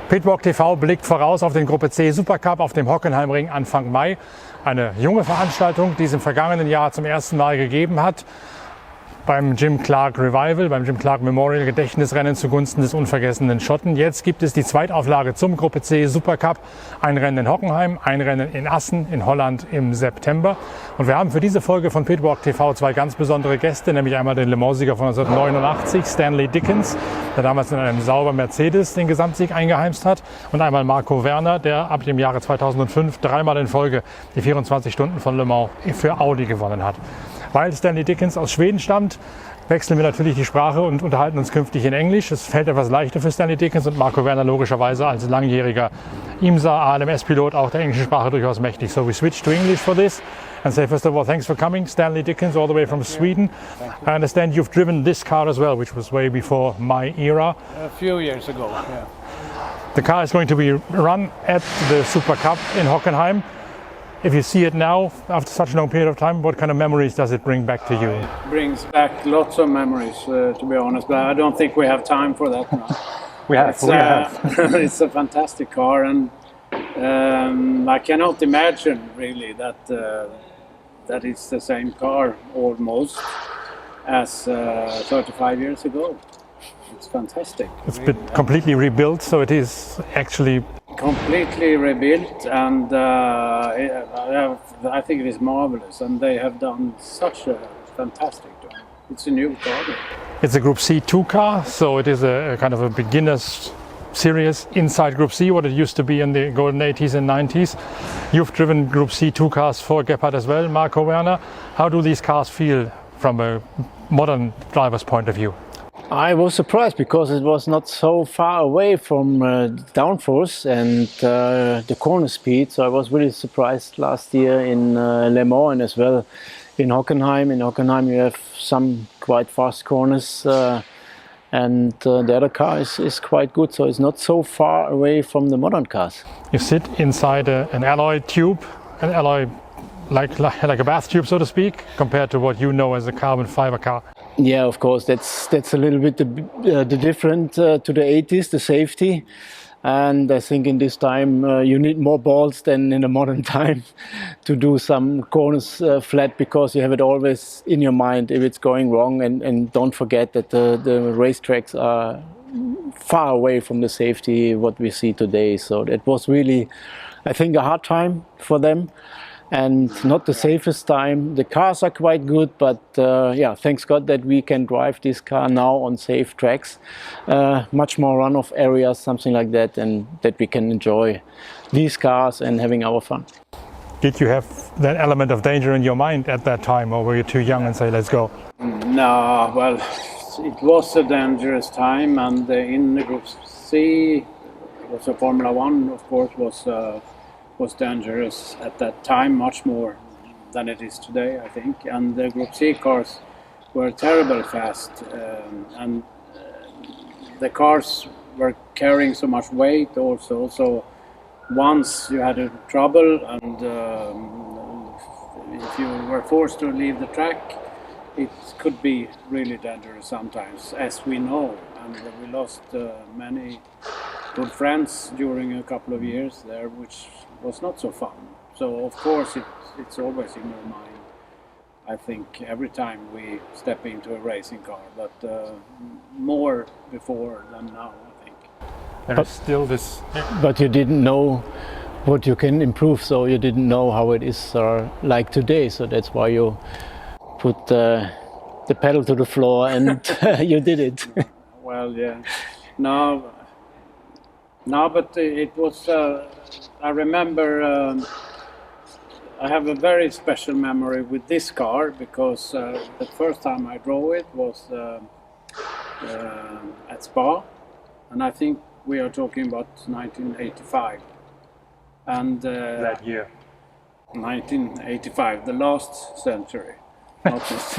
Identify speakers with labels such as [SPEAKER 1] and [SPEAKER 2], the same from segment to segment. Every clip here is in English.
[SPEAKER 1] PITWALK TV blickt voraus auf den Gruppe C Supercup auf dem Hockenheimring Anfang Mai. Eine junge Veranstaltung, die es im vergangenen Jahr zum ersten Mal gegeben hat. Beim Jim Clark Revival, beim Jim Clark Memorial Gedächtnisrennen zugunsten des unvergessenen Schotten. Jetzt gibt es die Zweitauflage zum Gruppe C Supercup. Ein Rennen in Hockenheim, ein Rennen in Assen in Holland im September. Und wir haben für diese Folge von PITWALK TV zwei ganz besondere Gäste, nämlich einmal den Le Mans-Sieger von 1989, Stanley Dickens, der damals in einem sauber Mercedes den Gesamtsieg eingeheimst hat. Und einmal Marco Werner, der ab dem Jahre 2005 dreimal in Folge die 24 Stunden von Le Mans für Audi gewonnen hat. Weil Stanley Dickens aus Schweden stammt, wechseln wir natürlich die Sprache und unterhalten uns künftig in Englisch. Es fällt etwas leichter für Stanley Dickens und Marco Werner logischerweise als langjähriger IMSA ALMS-Pilot auch der englischen Sprache durchaus mächtig. So we switch to English for this and say first of all thanks for coming, Stanley Dickens, all the way from Sweden. I understand you've driven this car as well, which was way before my era.
[SPEAKER 2] A few years ago, yeah.
[SPEAKER 1] The car is going to be run at the Super Cup in Hockenheim. If you see it now, after such a long period of time, what kind of memories does it bring back to you?
[SPEAKER 2] It brings back lots of memories, to be honest, but I don't think we have time for that now.
[SPEAKER 1] We have.
[SPEAKER 2] It's a fantastic car, and I cannot imagine really that it's the same car almost as 35 years ago. It's fantastic.
[SPEAKER 1] It's been completely rebuilt, so it is actually
[SPEAKER 2] completely rebuilt, and I think it is marvelous, and they have done such a fantastic job. It's a new car.
[SPEAKER 1] It's a Group C2 car, so it is a kind of a beginner's series inside Group C, what it used to be in the golden 80s and 90s. You've driven Group C2 cars for Gebhardt as well, Marco Werner. How do these cars feel from a modern driver's point of view?
[SPEAKER 3] I was surprised because it was not so far away from downforce and the corner speed. So I was really surprised last year in Le Mans and as well in Hockenheim. In Hockenheim you have some quite fast corners and the other car is quite good. So it's not so far away from the modern cars.
[SPEAKER 1] You sit inside an alloy tube, an alloy like a bath tube, so to speak, compared to what you know as a carbon fiber car.
[SPEAKER 3] Yeah, of course, that's a little bit the different to the 80s, the safety. And I think in this time you need more balls than in a modern time to do some corners flat, because you have it always in your mind if it's going wrong. And don't forget that the racetracks are far away from the safety what we see today. So it was really, I think, a hard time for them. And not the safest time. The cars are quite good, but yeah, thanks God that we can drive this car now on safe tracks, much more runoff areas, something like that, and that we can enjoy these cars and having our fun.
[SPEAKER 1] Did you have that element of danger in your mind at that time, or were you too young and say, let's go?
[SPEAKER 2] No, well, it was a dangerous time, and in the Group C, also Formula One, of course, was dangerous at that time, much more than it is today, I think. And the Group C cars were terribly fast, and the cars were carrying so much weight also. So once you had a trouble, and if you were forced to leave the track, it could be really dangerous sometimes, as we know. And we lost many good friends during a couple of years there, which was not so fun. So of course it's always in your mind, I think, every time we step into a racing car, but more before than now, I think.
[SPEAKER 1] There is still this.
[SPEAKER 3] But you didn't know what you can improve, so you didn't know how it is like today. So that's why you put the pedal to the floor and you did it.
[SPEAKER 2] Well, yeah. No, but it was. I remember. I have a very special memory with this car, because the first time I drove it was at Spa, and I think we are talking about 1985. And
[SPEAKER 1] that year.
[SPEAKER 2] 1985, the last century. Not this.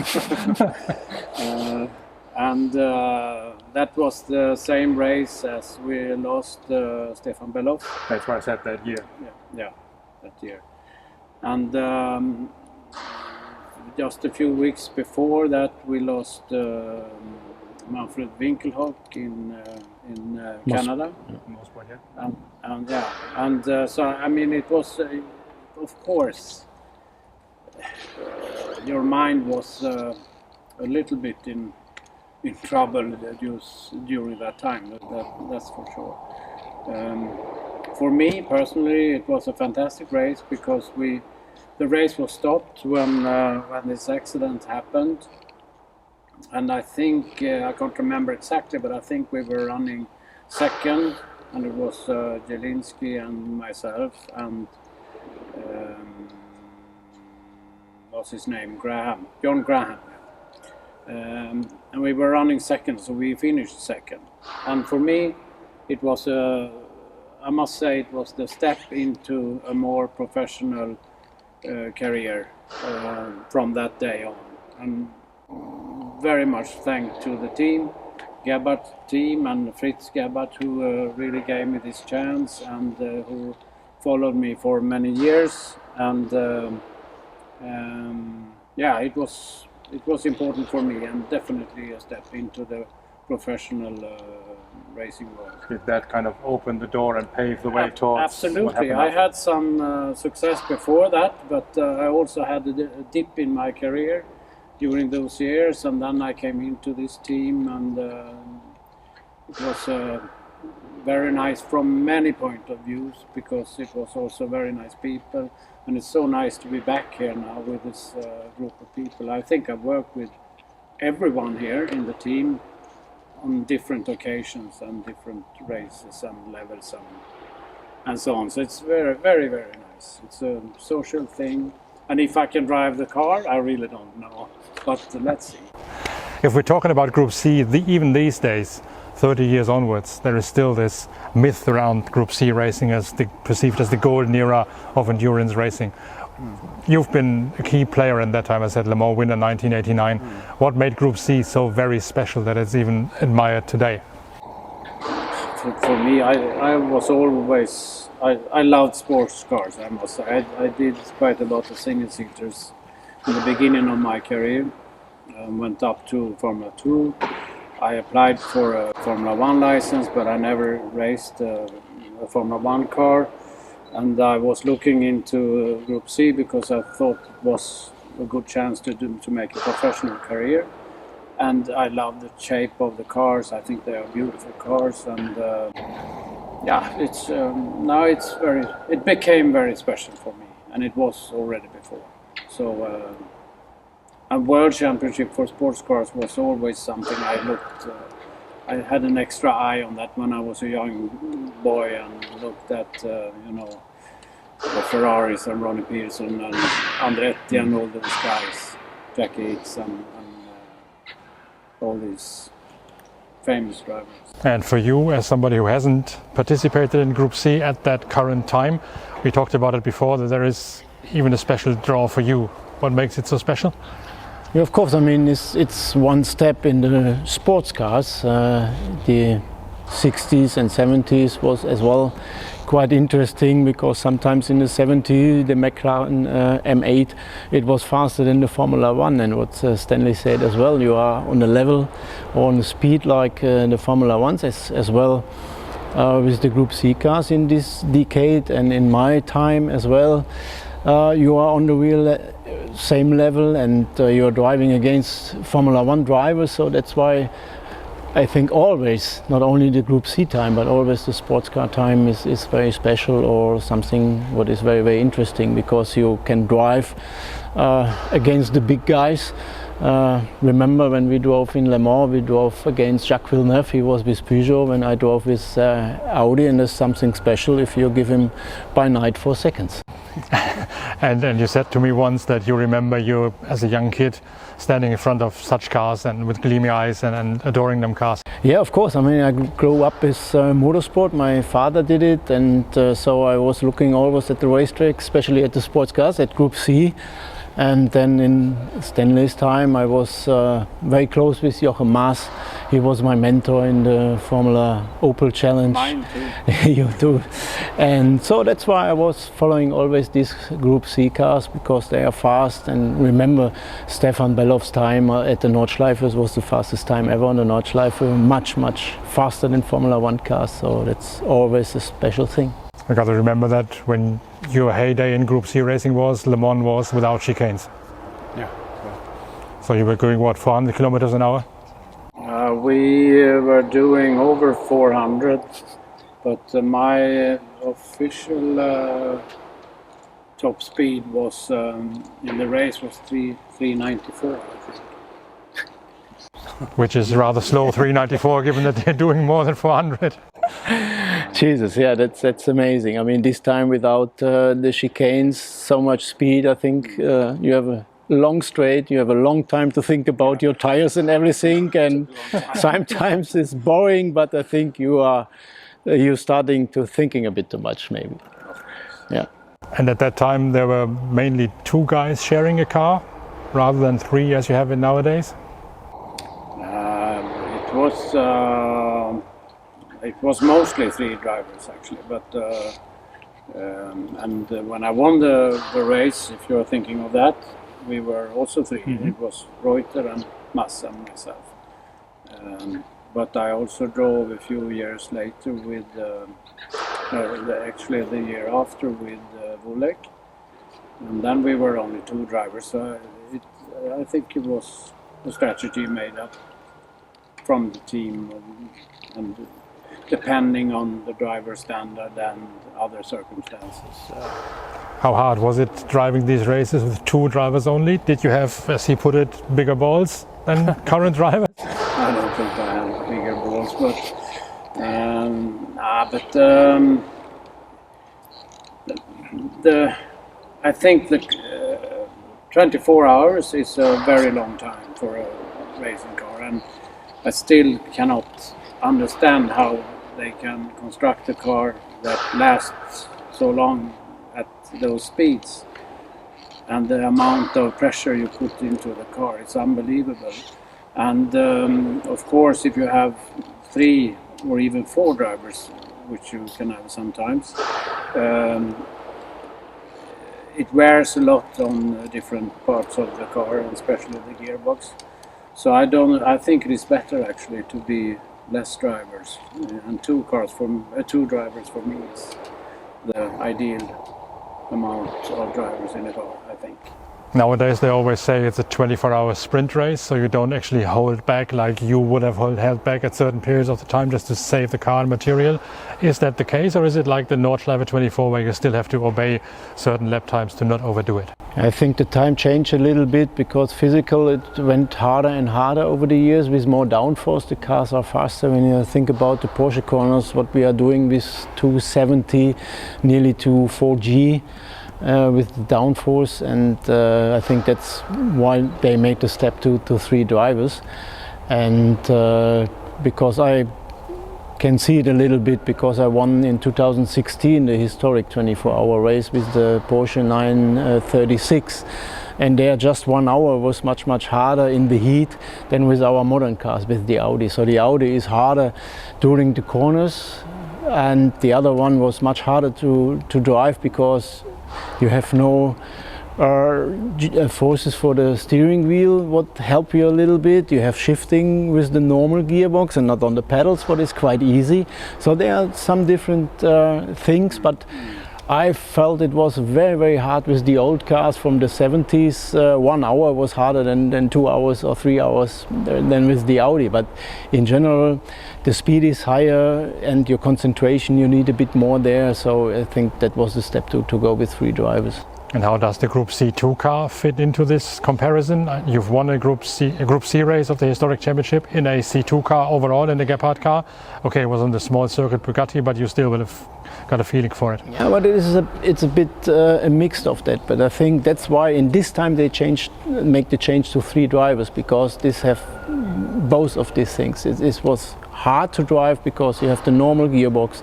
[SPEAKER 2] And that was the same race as we lost Stefan Belov.
[SPEAKER 1] That's why I said that year.
[SPEAKER 2] Yeah, that year. And just a few weeks before that, we lost Manfred Winkelhock in Canada.
[SPEAKER 1] Motorsport, yeah.
[SPEAKER 2] And yeah, and so I mean, it was of course your mind was a little bit in trouble during that time. That's for sure. For me personally, it was a fantastic race because the race was stopped when this accident happened, and I think I can't remember exactly, but I think we were running second, and it was Jelinski and myself and what's his name, John Graham, and we were running second, so we finished second. And for me, it was I must say it was the step into a more professional career from that day on, and very much thanks to the team, Gabbard team and Fritz Gabbard, who really gave me this chance and who followed me for many years. And yeah, it was important for me, and definitely a step into the professional racing world.
[SPEAKER 1] Did that kind of open the door and pave the way towards?
[SPEAKER 2] Absolutely. I had some success before that, but I also had a dip in my career during those years, and then I came into this team, and it was very nice from many point of views, because it was also very nice people, and it's so nice to be back here now with this group of people. I think I've worked with everyone here in the team on different occasions and different races and levels and so on. So it's very, very, very nice. It's a social thing. And if I can drive the car, I really don't know. But let's see.
[SPEAKER 1] If we're talking about Group C, even these days, 30 years onwards, there is still this myth around Group C racing as perceived as the golden era of endurance racing. You've been a key player in that time. I said Le Mans winner 1989. What made Group C so very special that it's even admired today?
[SPEAKER 2] For me, I was always, I loved sports cars, I must say. I did quite a lot of single-seaters in the beginning of my career. Went up to Formula 2. I applied for a Formula 1 license, but I never raced a Formula 1 car. And I was looking into Group C because I thought it was a good chance to make a professional career. And I love the shape of the cars. I think they are beautiful cars, and yeah, it's now it became very special for me, and it was already before. So a world championship for sports cars was always something I looked. I had an extra eye on that when I was a young boy and looked at, you know, the Ferraris and Ronnie Pearson and Andretti and all those guys, Jackie Hicks and all these famous drivers.
[SPEAKER 1] And for you, as somebody who hasn't participated in Group C at that current time, we talked about it before, that there is even a special draw for you. What makes it so special?
[SPEAKER 3] Yeah, of course, I mean, it's one step in the sports cars. The 60s and 70s was as well quite interesting, because sometimes in the 70s the McLaren M8, it was faster than the Formula 1, and what Stanley said as well, you are on the level or on the speed like the Formula 1s as well with the Group C cars in this decade, and in my time as well. You are on the real same level, and you're driving against Formula 1 drivers, so that's why I think always, not only the Group C time, but always the sports car time is very special, or something what is very, very interesting, because you can drive against the big guys. Remember when we drove in Le Mans, we drove against Jacques Villeneuve. He was with Peugeot, when I drove with Audi, and there's something special if you give him by night 4 seconds.
[SPEAKER 1] And you said to me once that you remember you as a young kid standing in front of such cars and with gleamy eyes and adoring them cars.
[SPEAKER 3] Yeah, of course. I mean, I grew up with motorsport. My father did it, and so I was looking always at the racetrack, especially at the sports cars, at Group C. And then in Stanley's time, I was very close with Jochen Maas. He was my mentor in the Formula Opel Challenge.
[SPEAKER 2] Mine too.
[SPEAKER 3] You too. And so that's why I was following always these Group C cars, because they are fast. And remember, Stefan Belloff's time at the Nordschleife was the fastest time ever on the Nordschleife, much, much faster than Formula One cars. So that's always a special thing.
[SPEAKER 1] I got to remember that when your heyday in Group C racing was, Le Mans was without chicanes.
[SPEAKER 2] Yeah.
[SPEAKER 1] So you were going, what, 400 kilometers an hour?
[SPEAKER 2] We were doing over 400, but my official top speed was in the race was 394, I think.
[SPEAKER 1] Which is rather slow, 394, given that they're doing more than 400.
[SPEAKER 3] Jesus, yeah, that's amazing. I mean, this time without the chicanes, so much speed. I think you have a long straight, you have a long time to think about your tires and everything, and sometimes it's boring, but I think you're starting to thinking a bit too much, maybe. Yeah.
[SPEAKER 1] And at that time there were mainly 2 guys sharing a car rather than 3 as you have it nowadays?
[SPEAKER 2] It was mostly 3 drivers actually, but when I won the race, if you're thinking of that, we were also 3. Mm-hmm. It was Reuter and Massa and myself. But I also drove a few years later with, actually the year after with Vulek, and then we were only 2 drivers. So I think it was a strategy made up from the team, and depending on the driver standard and other circumstances.
[SPEAKER 1] How hard was it driving these races with 2 drivers only? Did you have, as he put it, bigger balls than current drivers?
[SPEAKER 2] I don't think I had bigger balls, I think the 24 hours is a very long time for a racing car, and I still cannot understand how they can construct a car that lasts so long at those speeds, and the amount of pressure you put into the car, it's unbelievable. And of course, if you have 3 or even 4 drivers, which you can have sometimes, it wears a lot on different parts of the car, and especially the gearbox. So I think it is better actually to be less drivers, and 2 drivers for me is the ideal amount of drivers in a car, I think.
[SPEAKER 1] Nowadays they always say it's a 24-hour sprint race, so you don't actually hold back like you would have held back at certain periods of the time just to save the car and material. Is that the case, or is it like the Nordschleife 24 where you still have to obey certain lap times to not overdo it?
[SPEAKER 3] I think the time changed a little bit because physical it went harder and harder over the years with more downforce. The cars are faster. When you think about the Porsche corners, what we are doing with 270, nearly to 4G. With the downforce, and I think that's why they made the step to 3 drivers. And because I can see it a little bit, because I won in 2016 the historic 24-hour race with the Porsche 936, and there just 1 hour was much harder in the heat than with our modern cars, with the Audi. So the Audi is harder during the corners, and the other one was much harder to drive because you have no forces for the steering wheel, what help you a little bit. You have shifting with the normal gearbox and not on the pedals, but it's quite easy. So there are some different things, but I felt it was very hard with the old cars from the 70s. 1 hour was harder than 2 hours or 3 hours than with the Audi. But in general, the speed is higher and your concentration, you need a bit more there. So I think that was the step to go with 3 drivers.
[SPEAKER 1] And how does the Group C2 car fit into this comparison? You've won a Group C race of the historic championship in a C2 car overall, in the Gephardt car. Okay, it was on the small circuit Bugatti, but you still will have got a feeling for it.
[SPEAKER 3] Yeah, but it's a bit a mix of that. But I think that's why in this time they make the change to 3 drivers, because this have both of these things. It was hard to drive because you have the normal gearbox,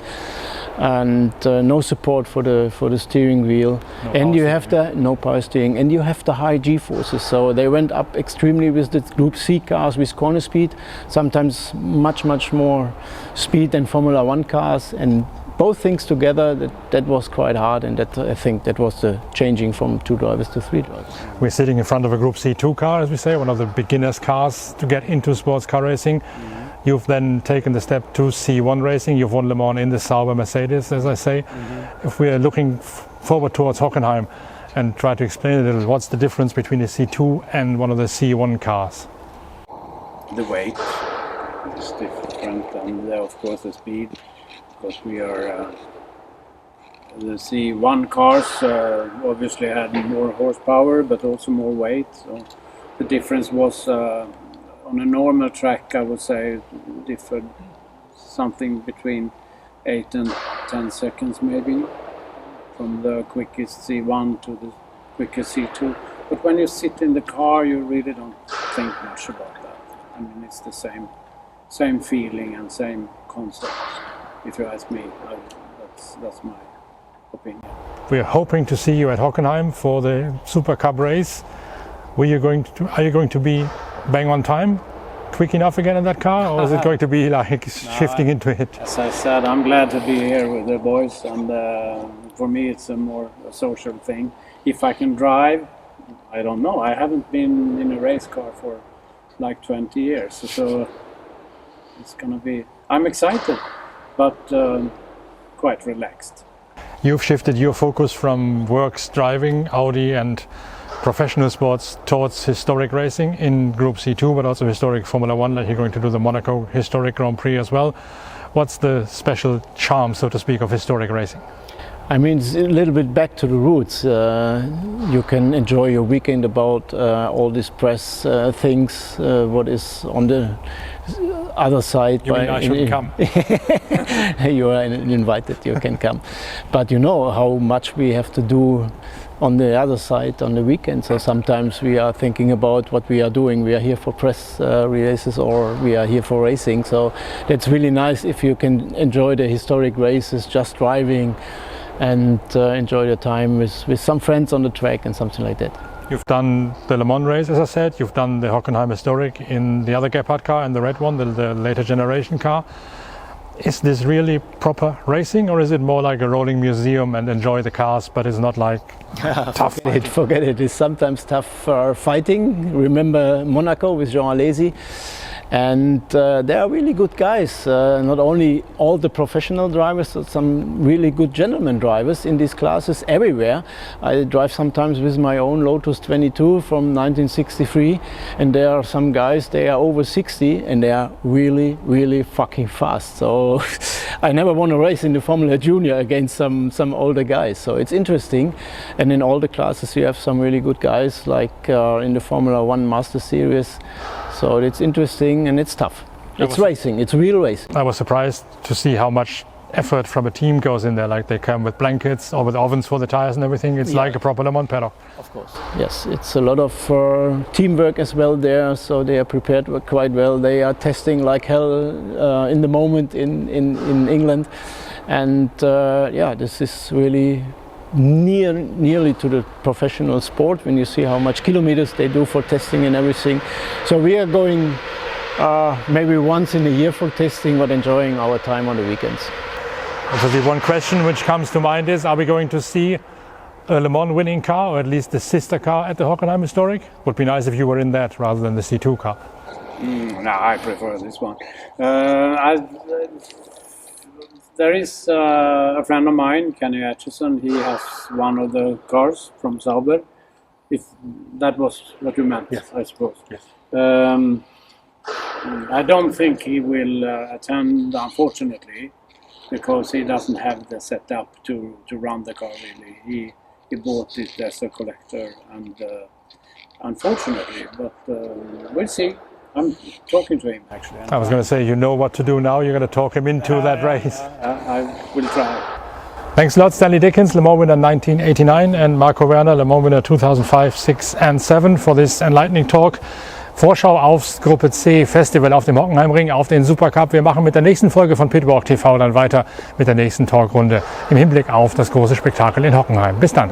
[SPEAKER 3] and no support for the steering wheel, and you have no power steering, and you have the high G-forces. So they went up extremely with the Group C cars with corner speed, sometimes much more speed than Formula One cars, and both things together, that was quite hard, and that I think that was the changing from 2 drivers to 3 drivers.
[SPEAKER 1] We're sitting in front of a Group C2 car, as we say, one of the beginners cars to get into sports car racing. You've then taken the step to C1 racing. You've won Le Mans in the Sauber Mercedes, as I say. If we're looking forward towards Hockenheim and try to explain a little, what's the difference between a C2 and one of the C1 cars?
[SPEAKER 2] The weight is different, and of course the speed, because we are the C1 cars obviously had more horsepower but also more weight. So the difference was on a normal track, I would say, differed something between 8 and 10 seconds maybe, from the quickest C1 to the quickest C2. But when you sit in the car, you really don't think much about that. I mean, it's the same feeling and same concept. If you ask me, that's my opinion.
[SPEAKER 1] We're hoping to see you at Hockenheim for the Super Cup race. Are you going to be bang on time, quick enough again in that car, or is it going to be like shifting into it?
[SPEAKER 2] As I said, I'm glad to be here with the boys, and for me it's a more social thing. If I can drive, I don't know. I haven't been in a race car for like 20 years, so it's gonna be. I'm excited, but quite relaxed.
[SPEAKER 1] You've shifted your focus from works driving, Audi and professional sports towards historic racing in Group C2, but also historic Formula One, like you're going to do the Monaco Historic Grand Prix as well. What's the special charm, so to speak, of historic racing?
[SPEAKER 3] I mean, it's a little bit back to the roots. You can enjoy your weekend about all these press things, what is on the other side.
[SPEAKER 1] You mean I shouldn't come?
[SPEAKER 3] You are invited, you can come. But you know how much we have to do on the other side on the weekend. So sometimes we are thinking about what we are doing. We are here for press releases, or we are here for racing. So that's really nice if you can enjoy the historic races, just driving, and enjoy your time with some friends on the track and something like that.
[SPEAKER 1] You've done the Le Mans race, as I said. You've done the Hockenheim Historic in the other Gephardt car and the red one, the later generation car. Is this really proper racing, or is it more like a rolling museum and enjoy the cars, but it's not like tough fighting?
[SPEAKER 3] Forget it. It's sometimes tough fighting. Remember Monaco with Jean Alesi? And they are really good guys, not only all the professional drivers, but some really good gentleman drivers in these classes everywhere. I drive sometimes with my own Lotus 22 from 1963, and there are some guys, they are over 60 and they are really fucking fast. So I never want to race in the Formula Junior against some older guys. So it's interesting, and in all the classes you have some really good guys, like in the Formula One Master Series. So it's interesting and it's tough. It's racing, it's real racing.
[SPEAKER 1] I was surprised to see how much effort from a team goes in there. Like they come with blankets or with ovens for the tires and everything. It's like a proper Le Mans paddock.
[SPEAKER 3] Of course. Yes, it's a lot of teamwork as well there. So they are prepared quite well. They are testing like hell in the moment in England. And this is really nearly to the professional sport when you see how much kilometers they do for testing and everything. So we are going maybe once in a year for testing, but enjoying our time on the weekends.
[SPEAKER 1] Obviously, one question which comes to mind is, are we going to see a Le Mans winning car, or at least the sister car at the Hockenheim Historic? Would be nice if you were in that rather than the C2 car.
[SPEAKER 2] No, I prefer this one. There is a friend of mine, Kenny Atchison. He has one of the cars from Sauber. If that was what you meant, yes. I suppose.
[SPEAKER 1] Yes.
[SPEAKER 2] I don't think he will attend, unfortunately, because he doesn't have the setup to run the car really. He bought it as a collector, and unfortunately, but we'll see. I'm talking to him actually.
[SPEAKER 1] I was going to say, you know what to do now. You're going to talk him into that race.
[SPEAKER 2] I will try.
[SPEAKER 1] Thanks a lot, Stanley Dickens, Le Mans winner 1989, and Marco Werner, Le Mans winner 2005, 6 and 7, for this enlightening talk. Vorschau aufs Gruppe C Festival auf dem Hockenheimring, auf den Supercup. Wir machen mit der nächsten Folge von PITWALK TV dann weiter mit der nächsten Talkrunde im Hinblick auf das große Spektakel in Hockenheim. Bis dann.